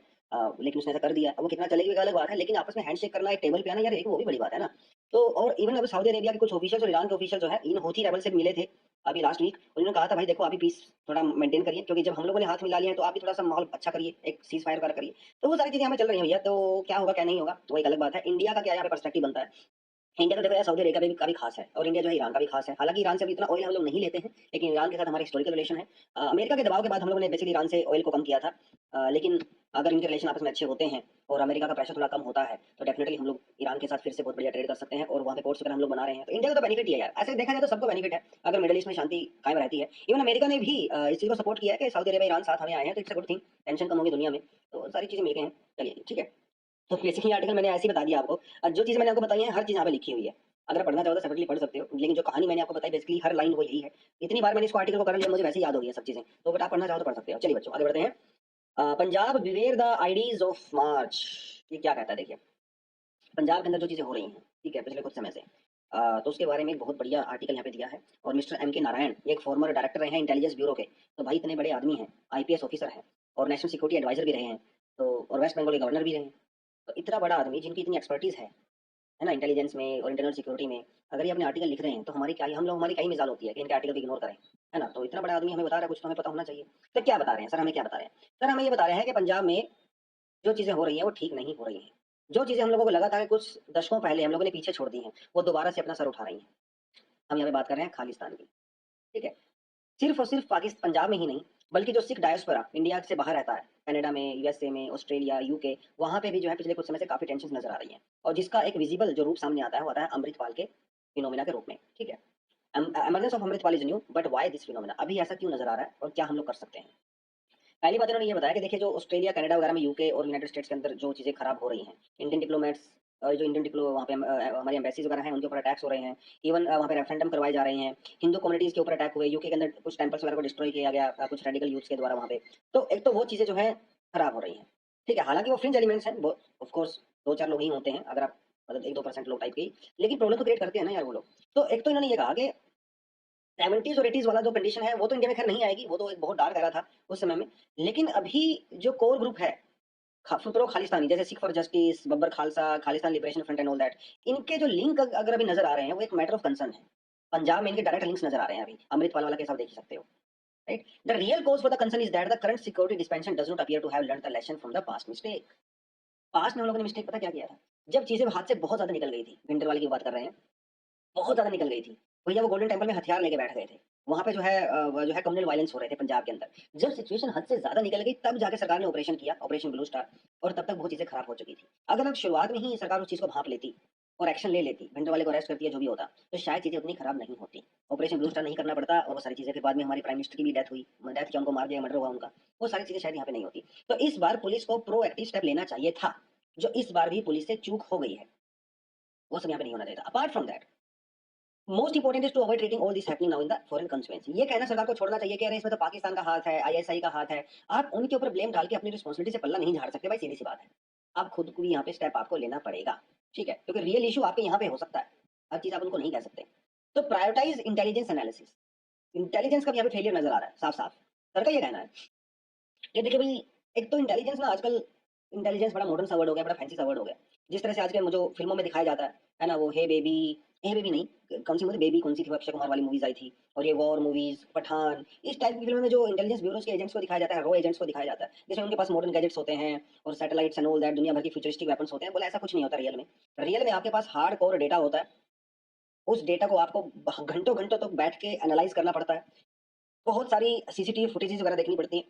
लेकिन उसने ऐसा कर दिया। अब वो कितना चलेगी एक अलग बात है, लेकिन आपस में हैंडशेक करना एक टेबल पे आना यार, एक वो भी बड़ी बात है ना। तो और इवन अब सऊदी अरेबिया के कुछ ऑफिशियल्स और ईरान के ऑफिशियल जो है इन हूथी रेबल से मिले थे अभी लास्ट वीक। उन्होंने कहा था भाई देखो अभी पीस थोड़ा मेंटेन करिए, क्योंकि जब हम लोगों ने हाथ मिला लिया है तो आप भी थोड़ा सा माहौल अच्छा करिए, एक सीज फायर वगैरह करिए। तो वो सारी चीजें हमें चल रही हैं भैया। तो क्या होगा क्या नहीं होगा वो एक अलग बात है। इंडिया का क्या यहाँ पे पर्सपेक्टिव बनता है, इंडिया तो देखो यार सऊदी अरेबिया का भी खास है, और इंडिया जो है ईरान का भी खास है। हालांकि ईरान से भी इतना ऑयल हम लोग नहीं लेते हैं, लेकिन ईरान के साथ हमारे हिस्टोरिकल रिलेशन है। अमेरिका के दबाव के बाद हम लोगों ने बेसिकली ईरान से ऑयल को कम किया था। लेकिन अगर इनके रिलेशन आपस में अच्छे होते हैं और अमेरिका का प्रेशर थोड़ा कम होता है तो डेफिनेटली हम लोग ईरान के साथ फिर से बहुत बढ़िया ट्रेड कर सकते हैं, और वहाँ पे पोर्ट्स वगैरह हम लोग बना रहे हैं। तो इंडिया का तो बेनिफिट ही है यार, ऐसे देखा जाए तो सबको बेनिफिट है अगर मिडिल ईस्ट में शांति कायम रहती है। इवन अमेरिका ने भी इस चीज़ को सपोर्ट किया है कि सऊदी अरेबिया ईरान साथ हमें आए हैं, तो it's a good thing, tension कम होगी दुनिया में। तो सारी चीज़ें मिल गई हैं, चलिए ठीक है। तो बेसिकली आर्टिकल मैंने ऐसे ही बता दिया आपको, जो चीज़ें मैंने आपको बताई हैं हर चीज़ यहाँ पे लिखी हुई है। अगर आप पढ़ना चाहो तो सेपरेटली पढ़ सकते हो, लेकिन जो कहानी मैंने आपको बताई बेसिकली हर लाइन वो यही है। इतनी बार मैंने इसको आर्टिकल को कर लिया मुझे वैसे ही याद हो गई है सब चीज़ें, तो बट आप पढ़ना चाहो तो पढ़ सकते हो। चलिए बच्चों आगे बढ़ते हैं। Punjab beware the ides of March, ये क्या कहता है देखिए। पंजाब के अंदर जो चीज़ें हो रही हैं ठीक है पिछले कुछ समय से, तो उसके बारे में एक बहुत बढ़िया आर्टिकल यहाँ पे दिया है। और मिस्टर एम के नारायण ये एक फॉर्मर डायरेक्टर रहे हैं इंटेलिजेंस ब्यूरो के, तो भाई इतने बड़े आदमी हैं, आईपीएस ऑफिसर हैं, और नेशनल सिक्योरिटी एडवाइजर भी रहे हैं, तो और वेस्ट बंगाल के गवर्नर भी रहे हैं। तो इतना बड़ा आदमी जिनकी इतनी एक्सपर्टीज है ना इंटेलिजेंस में और इंटरनल सिक्योरिटी में, अगर ये अपने आर्टिकल लिख रहे हैं तो हमारी क्या हम लोग हमारी क्या ही मिसाल होती है कि इनके आर्टिकल भी इग्नोर करें, है ना। तो इतना बड़ा आदमी हमें बता रहा है कुछ तो हमें पता होना चाहिए। तो क्या बता रहे हैं सर, हमें क्या बता रहे हैं सर, हमें ये बता रहे हैं कि पंजाब में जो चीजें हो रही हैं वो ठीक नहीं हो रही हैं। जो चीजें हम लोगों को लगा था कि कुछ दशकों पहले हम लोगों ने पीछे छोड़ दी हैं, वो दोबारा से अपना सर उठा रही हैं। हम यहाँ पे बात कर रहे हैं खालिस्तान की, ठीक है। सिर्फ और सिर्फ पाकिस्तान पंजाब में ही नहीं, बल्कि जो सिख डायस्पोरा इंडिया से बाहर रहता है, कनाडा में, यूएसए में, ऑस्ट्रेलिया, यूके, वहां पे भी जो है पिछले कुछ समय से काफी टेंशन नजर आ रही है। और जिसका एक विजिबल जो रूप सामने आता है वो आता है अमृतपाल के फिनोमिना के रूप में, ठीक है। Emergence of Amritpal is new but why this phenomena, अभी ऐसा क्यों नजर आ रहा है और क्या हम लोग कर सकते हैं। पहली बात इन्होंने ये बताया कि देखिए जो ऑस्ट्रेलिया कनाडा वगैरह में, यूके और यूनाइटेड स्टेट्स के अंदर जो चीज़ें खराब हो रही हैं, इंडियन डिप्लोमेट्स जो इंडियन डिप्लो वहाँ पे हमारी एम्बेसीज वगैरह हैं उनके ऊपर अटैक्स हो रहे हैं। इवन वहाँ पे रेफरेंडम करवाए जा रहे हैं, हिंदू कम्युनिटीज़ के ऊपर अटैक हुए, यूके के अंदर कुछ टेम्पल्स वगैरह को डिस्ट्रॉय किया गया कुछ रेडिकल यूथ्स के द्वारा वहाँ पे। तो एक तो वो चीज़ें जो है खराब हो रही हैं, ठीक है। हालांकि वो फ्रिंज एलिमेंट्स हैं, ऑफकोर्स दो चार लोग ही होते हैं, अगर आप मतलब 1-2% लोग टाइप के ही, लेकिन प्रॉब्लम तो क्रिएट करते हैं ना यार वो लोग। तो एक तो इन्होंने ये कहा कि 70s और 80s वाला जो कंडीशन है वो तो इंडिया में खैर नहीं आएगी, वो तो एक बहुत डार्क era था उस समय में। लेकिन अभी जो कोर ग्रुप है प्रो खालिस्तानी, जैसे Sikh for justice, Babbar Khalsa, Khalistan liberation front end all that, इनके जो लिंक अगर अभी नजर आ रहे हैं वो एक मैटर ऑफ कंसर्न है। पंजाब में इनके डायरेक्ट लिंक्स नजर आ रहे हैं अभी, अमृतपाल वाला केस आप देख ही सकते हो, right. The real cause for the concern is that the current security dispensation does not appear to have learn the lesson from the past mistake. Past में हम लोगों ने मिस्टेक पता क्या किया था, जब चीजें हाथ से बहुत ज्यादा निकल गई थी, विंटर वाली की बात कर रहे हैं, बहुत ज़्यादा निकल गई थी। भैया वो गोल्डन टेम्पल में हथियार लेके बैठ गए थे। वहाँ पे जो है कम्युनल वायलेंस हो रहे थे पंजाब के अंदर। जब सिचुएशन हद से ज़्यादा निकल गई तब जाके सरकार ने ऑपरेशन किया, ऑपरेशन ब्लू स्टार, और तब तक वो चीज़ें खराब हो चुकी थी। अगर अब शुरुआत में ही सरकार उस चीज़ को भांप लेती और एक्शन ले लेती, भिंडर वाले को अरेस्ट करती है, जो भी होता, तो शायद चीज़ें उतनी खराब नहीं होती। ऑपरेशन ब्लू स्टार नहीं करना पड़ता और वो सारी चीज़ें, फिर बाद में हमारे प्राइम मिनिस्टर की भी डेथ हुई, डेथ क्या, उनको मार दिया, मर्डर हुआ उनका, वो सारी चीज़ें शायद यहाँ पे नहीं होती। तो इस बार पुलिस को प्रोएक्टिव स्टेप लेना चाहिए था, जो इस बार भी पुलिस से चूक हो गई है, वो सब यहाँ पे नहीं होना चाहिए था। Apart from that, most important is to avoid treating all this happening now in the foreign constituency. ये कहना सरकार को छोड़ना चाहिए कि अरे इसमें तो पाकिस्तान का हाथ है, आईएसआई का हाथ है। आप उनके ऊपर ब्लेम डाल के अपनी रिस्पॉन्सिबिलिटी से पल्ला नहीं झाड़ सकते भाई, सीधी सी बात है। आप खुद को भी यहाँ पे स्टेप आपको लेना पड़ेगा, ठीक है, क्योंकि रियल इशू आपके यहाँ पे हो सकता है, हर चीज आप उनको नहीं कह सकते। तो प्रायोरिटाइज इंटेलिजेंस एनालिसिस, इंटेलिजेंस का भी यहाँ पे फेलियर नजर आ रहा है साफ साफ। सर का ये कहना है कि देखिए भाई, एक तो इंटेलिजेंस ना आजकल, इंटेलिजेंस बड़ा मॉडर्न सा वर्ड हो गया, बड़ा फैंसी सा वर्ड हो गया। जिस तरह से आजकल जो फिल्मों में दिखाया जाता है ना, वो हे बेबी, हे बेबी नहीं, कौन सी मूवी बेबी, कौन सी थी, वो अक्षय कुमार वाली मूवीज आई थी, और ये वॉर मूवीज, पठान, इस टाइप की फिल्मों में जो इंटेलिजेंस ब्यूरोज के एजेंट्स को दिखाया जाता है, रो एजेंट्स को दिखाया जाता है, जिसमें उनके पास मॉडर्न गैजेट्स होते हैं और सैटेलाइट्स एंड ऑल दैट, दुनिया भर की फ्यूचरिस्टिक वेपन्स होते हैं। बोला ऐसा कुछ नहीं होता रियल में। रियल में आपके पास हार्ड कोर डेटा होता है, उस डेटा को आपको घंटों घंटों तक बैठ के एनालाइज करना पड़ता है, बहुत सारी सीसीटीवी फुटेजेस वगैरह देखनी पड़ती है।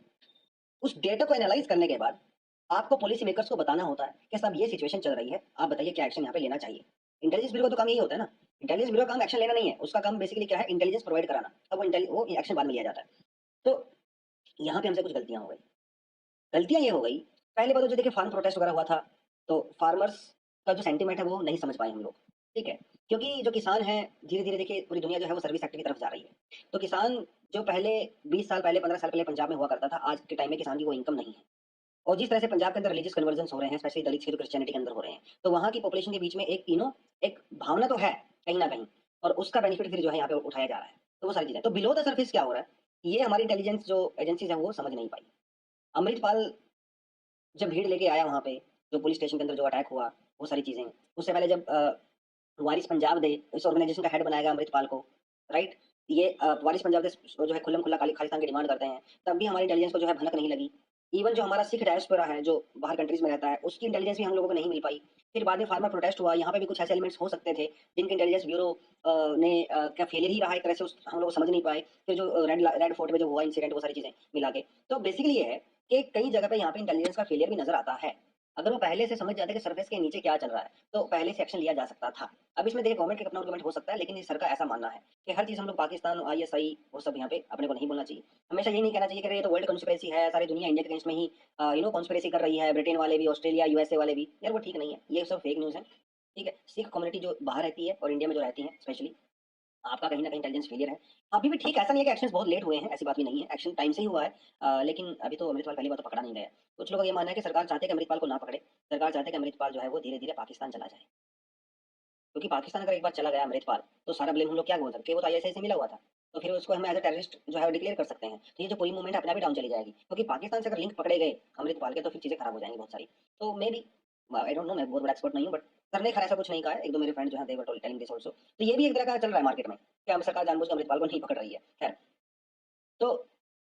उस डेटा को एनालाइज करने के बाद आपको पॉलिसी मेकर्स को बताना होता है कि साहब ये सिचुएशन चल रही है, आप बताइए क्या एक्शन यहाँ पे लेना चाहिए। इंटेलिजेंस ब्यूरो का तो काम यही होता है ना, इंटेलिजेंस ब्यूरो का काम एक्शन लेना नहीं है, उसका काम बेसिकली क्या है, इंटेलिजेंस प्रोवाइड कराना, अब वो एक्शन बाद में लिया जाता है। तो यहाँ पे हमसे कुछ गलतियां हो गई। गलतियां ये हो गई, पहले बात तो जो देखिए फार्म प्रोटेस्ट वगैरह हुआ था, तो फार्मर्स का जो सेंटीमेंट है वो नहीं समझ पाए हम लोग, ठीक है, क्योंकि जो किसान है, धीरे धीरे देखिए पूरी दुनिया जो है वो सर्विस सेक्टर की तरफ जा रही है। तो किसान जो पहले 20 साल पहले, 15 साल पहले पंजाब में हुआ करता था, आज के टाइम में किसान की वो इनकम नहीं है। और जिस तरह से पंजाब के अंदर रिलीजियस कन्वर्जन हो रहे हैं, स्पेशली दलित हिंदू क्रिश्चियनिटी के अंदर हो रहे हैं, तो वहाँ की पॉपुलेशन के बीच में एक एक भावना तो है कहीं ना कहीं, और उसका बेनिफिट फिर जो है यहाँ पे उठाया जा रहा है। तो वो सारी चीजें, तो बिलो द सर्फेस क्या हो रहा है, ये हमारी इंटेलिजेंस जो एजेंसीज है वो समझ नहीं पाई। अमृतपाल जब भीड़ लेके आया वहाँ पे, जो पुलिस स्टेशन के अंदर जो अटैक हुआ, वो सारी चीजें, उससे पहले जब वारिस पंजाब दे इस ऑर्गेनाइजेशन का हेड बनाया गया अमृतपाल को, राइट, ये वारिस पंजाब दे जो है खुल्लम खुल्ला खालिस्तान की डिमांड करते हैं, तब भी हमारी इंटेलिजेंस को जो है भनक नहीं लगी। इवन जो हमारा सिख डायस्पोरा है जो बाहर कंट्रीज में रहता है, उसकी इंटेलिजेंस भी हम लोगों को नहीं मिल पाई। फिर बाद में फार्मर प्रोटेस्ट हुआ, यहाँ पे भी कुछ ऐसे एलिमेंट्स हो सकते थे जिनके इंटेलिजेंस ब्यूरो ने क्या फेलियर ही रहा एक तरह से, हम लोग समझ नहीं पाए। फिर जो रेड फोर्ट में जो हुआ इंसिडेंट, वो सारी चीजें मिला के, तो बेसिकली ये है कि कई जगह पे यहाँ पे इंटेलिजेंस का फेलियर भी नजर आता है। अगर वो पहले से समझ जाते कि सरफेस के नीचे क्या चल रहा है, तो पहले से एक्शन लिया जा सकता था। अब इसमें देखिए गवर्नमेंट का अपना आर्गुमेंट हो सकता है, लेकिन ये सर का ऐसा मानना है कि हर चीज हम लोग पाकिस्तान, आईएसआई, वो सब यहाँ पे अपने को नहीं बोलना चाहिए। हमेशा ये नहीं कहना चाहिए कि ये तो वर्ल्ड कॉन्स्पिरेसी है, सारी दुनिया इंडिया के अगेंस्ट में ही कॉन्स्पिरेसी कर रही है, ब्रिटेन वाले भी, ऑस्ट्रेलिया, यूएसए वाले भी, यार वो ठीक नहीं है, ये सब फेक न्यूज है। ठीक है, सिख कम्युनिटी जो बाहर रहती है और इंडिया में जो रहती है स्पेशली, आपका कहीं ना कहीं इंटेलिजेंस फेलियर है। अभी भी ठीक, ऐसा नहीं है कि एक्शन बहुत लेट हुए हैं, ऐसी बात भी नहीं है, एक्शन टाइम से ही हुआ है। लेकिन अभी तो अमृतपाल पहली बार तो पकड़ा नहीं गया। कुछ लोगों का ये मानना है कि सरकार चाहते हैं कि अमृतपाल को ना पकड़े, सरकार चाहते हैं कि अमृतपाल जो है वो धीरे धीरे पाकिस्तान चला जाए, क्योंकि पाकिस्तान अगर एक बार चला गया अमृतपाल, तो सारा ब्लेम हम लोग क्या बोल सकते हैं, वो तो आईएसआई से मिला हुआ था, तो फिर उसको हम एज अ टेररिस्ट जो है डिक्लेयर कर सकते हैं। तो ये जो पूरी मूवमेंट अपने आप ही डाउन चली जाएगी, क्योंकि पाकिस्तान से अगर लिंक पकड़े गए अमृतपाल के, तो फिर चीजें खराब हो जाएंगी बहुत सारी। तो may be, I don't know, मैं बहुत बड़ा एक्सपर्ट नहीं हूँ, बट सर ने खैर ऐसा कुछ नहीं कहा है, एक दो मेरे फ्रेंड जो है दे वर टेलिंग दिस आल्सो। तो ये भी एक तरह का चल रहा है मार्केट में कि हम सरकार जानबूझ के अमृतपाल को नहीं पकड़ रही है। खैर, तो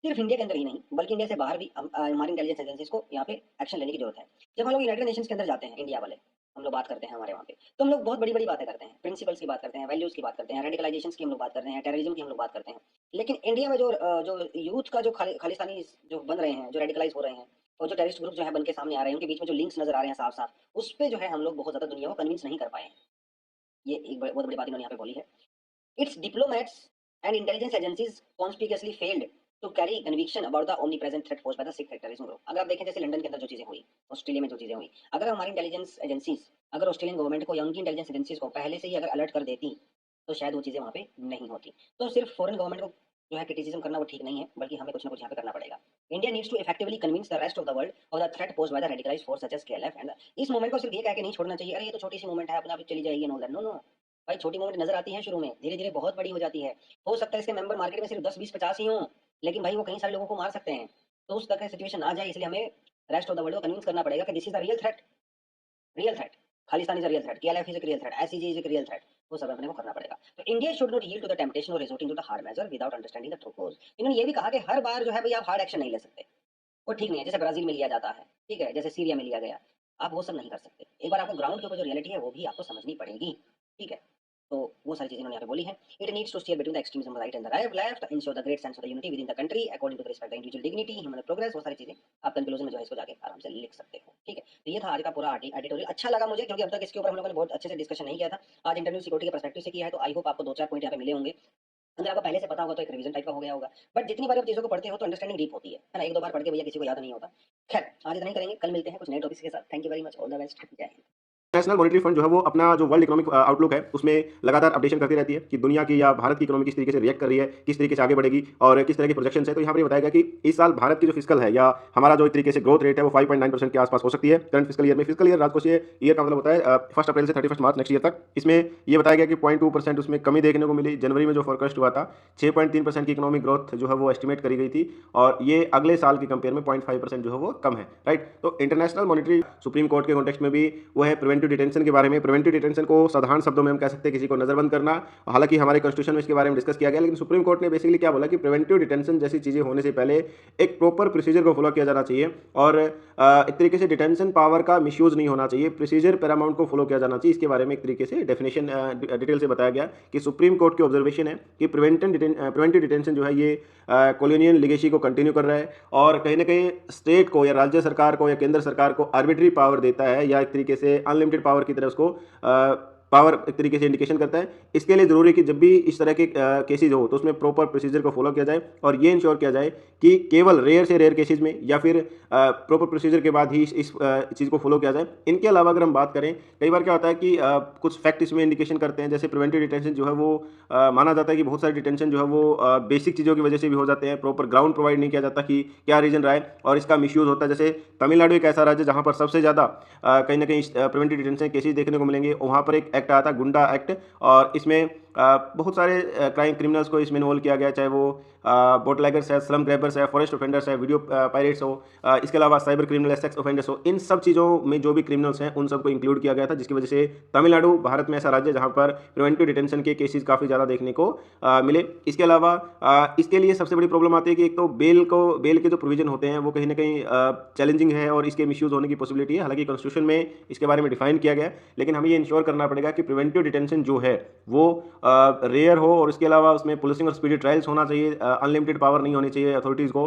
सिर्फ इंडिया के अंदर ही नहीं बल्कि इंडिया से बाहर भी हमारी इंटेलिजेंस एजेंसीज को यहाँ पे एक्शन लेने की जरूरत है। जब हम लोग यूनाइटेड नेशंस के अंदर जाते हैं, इंडिया वाले, हम लोग बात करते हैं हमारे वहाँ पे, तो हम लोग बहुत बड़ी बड़ी बातें करते हैं, प्रिंसिपल्स की बात करते हैं, वैल्यूज की बात करते हैं, रेडिकलाइजेशन की हम लोग बात करते हैं, टेररिज्म की हम लोग बात करते हैं। लेकिन इंडिया में जो यूथ का जो खालिस्तानी जो बन रहे हैं, जो रेडिकलाइज हो रहे हैं, और जो टेररिस्ट ग्रुप जो है बन के सामने आ रहे हैं, उनके बीच में जो लिंक्स नजर आ रहे हैं साफ साफ, उस पे जो है हम लोग बहुत ज्यादा दुनिया को कन्विंस नहीं कर पाए हैं। ये एक बहुत बड़ी बात इन्होंने यहाँ पे बोली है। Its diplomats and intelligence agencies conspicuously failed to carry conviction about the omnipresent threat posed by the Sikh terrorism group। अगर आप देखें जैसे लंदन के अंदर जो चीजें हुई, ऑस्ट्रेलिया में जो चीजें हुई, अगर हमारी इंटेलिजेंस एजेंसीज, अगर ऑस्ट्रेलियन गवर्नमेंट को या उनकी इंटेलिजेंस एजेंसीज को पहले से ही अगर अलर्ट कर देती, तो शायद वो चीजें वहाँ पे नहीं होती। तो सिर्फ फॉरेन गवर्नमेंट को जो है क्रिटिसिज्म करना वो ठीक नहीं है, बल्कि हमें कुछ ना कुछ यहाँ पे करना पड़ेगा। India needs to effectively convince the rest of the world of the threat posed by the radicalised force such as KLF and इस मूवमेंट को सिर्फ ये कह के नहीं छोड़ना चाहिए, अरे ये तो छोटी सी मूवमेंट है, अपने आप ही चली जाएगी, नो दैट, नो नो भाई, छोटी मूवमेंट नजर आती है शुरू में, धीरे धीरे बहुत बड़ी हो जाती है। हो सकता है इसके मेंबर मार्केट में सिर्फ 10 20 50 ही हों, लेकिन भाई वो कई सारे लोगों को मार सकते हैं। तो उस तरह की सिचुएशन आ जाए, इसलिए हमें रेस्ट ऑफ द वर्ल्ड को कन्विंस करना पड़ेगा कि this is the real threat, real threat, Khalistan is a real threat, KLF is a real threat, ICJ is a real threat. वो सब अपने को करना पड़ेगा। तो India should not yield to the temptation और resorting to the hard measure without understanding the true cause. इन्होंने ये भी कहा कि हर बार जो है भाई आप हार्ड एक्शन नहीं ले सकते, वो ठीक नहीं है, जैसे ब्राजील में लिया जाता है, ठीक है, जैसे सीरिया में लिया गया, आप वो सब नहीं कर सकते। एक बार आपको ग्राउंड के ऊपर जो रियलिटी है वो भी आपको समझनी पड़ेगी, ठीक है। तो वो सारी चीजें इन्होंने यहाँ पे बोली है। It needs to steer between the extremism right and the left, ensure the great sense of the unity within the country according to the respect the individual dignity, human progress, वो सारी चीजें आप conclusion में जो है इसको जाके आराम से लिख सकते हो। ठीक है, तो ये था आज का पूरा एडिटोरियल। अच्छा लगा मुझे क्योंकि अब तक इसके ऊपर हम लोगों ने बहुत अच्छे से डिस्कशन नहीं किया था। आज इंटरनल सिक्योरिटी के पर्सपेक्टिव से किया है, तो आई होप आपको 2-4 पॉइंट यहाँ पे मिले होंगे। अगर आपको पहले से पता होगा तो एक रिवीजन टाइप का हो गया होगा। बट जितनी बार आप चीज़ों को पढ़ते हो तो अंडरस्टैंडिंग डीप होती है ना? 1-2 बार पढ़ के भैया किसी को याद नहीं होता। खैर, आज इतना ही करेंगे, कल मिलते हैं कुछ नए टॉपिक्स के साथ। Thank you very much, all the best, जय हिंद। नेशनल मॉनेटरी फंड जो है वो अपना जो वर्ल्ड इकोनॉमिक आउटलुक है उसमें लगातार अपडेशन करती रहती है कि दुनिया की या भारत की इकोनॉमी किस तरीके से रिएक्ट कर रही है, किस तरीके से आगे बढ़ेगी और किस तरह के प्रोजेक्शंस है। तो यहाँ पर ये बताया गया कि इस साल भारत की जो फिस्कल है या हमारा जो एक तरीके से ग्रोथ रेट है वो 5.9% के आसपास हो सकती है करंट फिस्कल ईयर में। फिस्कल ईयर राजकोषीय ईयर का मतलब होता है 1 अप्रैल से 31 मार्च नेक्स्ट ईयर तक। इसमें ये बताया गया कि 0.2% उसमें कमी देखने को मिली। जनवरी में जो फोरकास्ट हुआ था 6.3% की इकोनॉमिक ग्रोथ जो है वो एस्टिमेट करी गई थी और ये अगले साल के कंपेयर में 0.5% जो है वो कम है, राइट। तो इंटरनेशनल मॉनेटरी सुप्रीम कोर्ट के कॉन्टेक्स्ट में भी वो है प्रिवेंटिव डिटेंशन के बारे में। प्रिवेंटिव डिटेंशन को साधारण शब्दों में हम कह सकते हैं किसी को नजरबंद करना। हालांकि हमारे कॉन्स्टिट्यूशन में इसके बारे में डिस्कस किया गया, लेकिन सुप्रीम कोर्ट ने बेसिकली क्या बोला कि प्रिवेंटिव डिटेंशन जैसी चीजें होने से पहले एक प्रॉपर प्रोसीजर को फॉलो किया जाना चाहिए और एक तरीके से डिटेंशन पावर का मिसयूज नहीं होना चाहिए, प्रोसीजर पैरामाउंट को फॉलो किया जाना चाहिए। इसके बारे में एक तरीके से डेफिनेशन डिटेल से बताया गया कि सुप्रीम कोर्ट की ऑब्जर्वेशन है कि प्रिवेंटिव डिटेंशन जो है ये कॉलोनियल लिगेसी को कंटिन्यू कर रहा है और कहीं ना कहीं स्टेट को या राज्य सरकार को या केंद्र सरकार को आर्बिट्री पावर देता है या एक तरीके से अनलिमिटेड पावर की तरह उसको पावर एक तरीके से इंडिकेशन करता है। इसके लिए जरूरी है कि जब भी इस तरह के केसेज हो तो उसमें प्रॉपर प्रोसीजर को फॉलो किया जाए और ये इंश्योर किया जाए कि केवल रेयर से रेयर केसेज में या फिर प्रॉपर प्रोसीजर के बाद ही इस चीज़ को फॉलो किया जाए। इनके अलावा अगर हम बात करें, कई बार क्या होता है कि कुछ फैक्ट इसमें इंडिकेशन करते हैं, जैसे प्रिवेंटिव डिटेंशन जो है वो माना जाता है कि बहुत सारे डिटेंशन जो है वो बेसिक चीज़ों की वजह से भी हो जाते हैं, प्रॉपर ग्राउंड प्रोवाइड नहीं किया जाता कि क्या रीजन रहा है और इसका मिसयूज होता है। जैसे तमिलनाडु एक ऐसा राज्य जहाँ पर सबसे ज़्यादा कहीं ना कहीं प्रिवेंटिव डिटेंशन केसेज देखने को मिलेंगे। वहाँ पर एक एक्ट आया था गुंडा एक्ट और इसमें बहुत सारे क्राइम क्रिमिनल्स को इसमें इन्वॉल्व किया गया, चाहे वो बोटलैगर्स है, स्लम ग्रैबर्स है, फॉरेस्ट ऑफेंडर्स है, वीडियो पायरेट्स हो, इसके अलावा साइबर क्रिमिनल, सेक्स ऑफेंडर्स हो। इन सब चीज़ों में जो भी क्रिमिनल्स हैं उन सबको इंक्लूड किया गया था, जिसकी वजह से तमिलनाडु भारत में ऐसा राज्य है जहाँ पर प्रिवेंटिव डिटेंशन के केसेस काफ़ी ज़्यादा देखने को मिले। इसके अलावा इसके लिए सबसे बड़ी प्रॉब्लम आती है कि एक तो बेल के जो प्रोविजन होते हैं वो कहीं ना कहीं चैलेंजिंग है और इसके मिसयूज होने की पॉसिबिलिटी है। हालांकि कॉन्स्टिट्यूशन में इसके बारे में डिफाइन किया गया है, लेकिन हमें ये इंश्योर करना पड़ेगा कि प्रिवेंटिव डिटेंशन जो है वो रेयर हो और इसके अलावा उसमें पुलिसिंग और स्पीडी ट्रायल्स होना चाहिए, अनलिमिटेड पावर नहीं होनी चाहिए अथॉरिटीज़ को।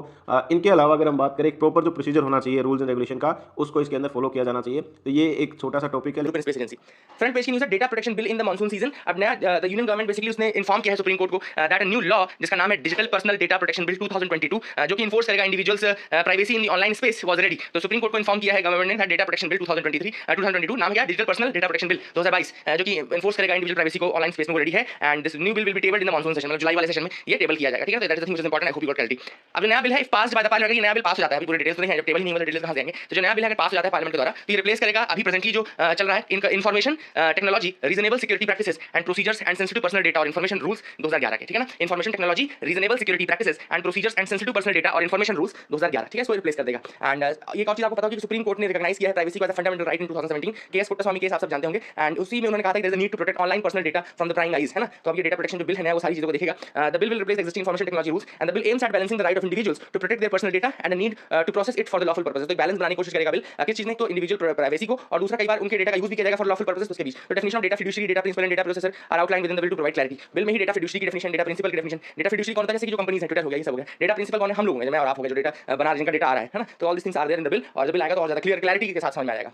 इनके अलावा अगर हम बात करें, एक प्रॉपर जो प्रोसीजर होना चाहिए रूल्स एंड रेगुलेशन का, उसको इसके अंदर फॉलो किया जाना चाहिए। तो ये एक छोटा सा टॉपिक है। स्पेस एजेंसी फ्रंट पेज की न्यूज़ है, data protection bill in the monsoon season. अब नया द यूनियन गवर्नमेंट बेसिकली उसने इन्फॉर्म किया है सुप्रीम कोर्ट को दैट अ न्यू लॉ जिसका नाम है digital personal data protection bill 2022 जो कि इन्फोर्स करेगा individuals privacy in the online space was ready. तो सुप्रीम कोर्ट को इन्फॉर्म किया है गवर्नमेंट ने डेटा प्रोटेक्शन बिल 2022 नाम है digital personal data protection bill 2022 जो कि इन्फोर्स करेगा इंडिविजुअल प्राइवेसी को ऑनलाइन स्पेस में रेडी है and this new bill will be tabled in the monsoon session, मतलब जुलाई वाले सेशन में ये टेबल किया जाएगा। ठीक है, तो that is the thing which is important, I hope you got clarity. अब जो नया बिल है if passed by the parliament, ये नया बिल पास हो जाता है, अभी पूरे डिटेल्स नहीं है, जब टेबल ही नहीं होगा डिटेल्स कहां से आएंगे। तो जो नया बिल है अगर पास हो जाता है पार्लियामेंट के द्वारा तो ये रिप्लेस करेगा अभी प्रेजेंटली जो चल रहा है इनका information technology reasonable security practices and procedures and sensitive personal data और इन्फॉर्मेशन रूल्स 2011 के। ठीक है ना, information technology reasonable security practices and procedures and sensitive personal data और इन्फॉर्मेशन रूल्स 2011। ठीक है, इसको रिप्लेस कर देगा। एंड एक और चीज आपको पता होगी कि सुप्रीम कोर्ट ने रिकॉग्नाइज किया है प्राइवेसी को as a fundamental right in 2017। KS Puttaswamy case आप सब जानते होंगे एंड उसी में उन्होंने कहा था कि there is a need to protect online personal data from the prying eyes, है ना। तो अब ये डेटा प्रोटेक्शन जो बिल है वो सारी चीजों को देखेगा। The bill will replace existing information technology rules and the bill aims at balancing the right of individuals to protect their personal data and the need to process it for the lawful purposes. तो balance बनाने की कोशिश करेगा bill, किस चीज ने, तो individual privacy को और दूसरा कई बार उनके डेटा का यूज भी किया जाएगा फॉर लॉफुल पर्पसेस उसके बीच। तो definition of data fiduciary, data principal and data processor are outline within the bill to provide clarity. Bill में ही डेटा फिड्यूशियरी की डेफिनेशन, डेटा प्रिंसिपल की डेफिनेशन, डेटा फिड्यूशियरी कौन होता है, जैसे कि जो कंपनीज है, ट्विटर हो गया, ये सब हो गया। डेटा प्रिंसिपल कौन है, हम लोग हैं, मैं और आप हो गए, जो डेटा बना जिनका डेटा आ रहा है ना। तो all this things are there in the bill और जब बिल आएगा तो और ज्यादा क्लियर क्लैरिटी के साथ समझ में आएगा।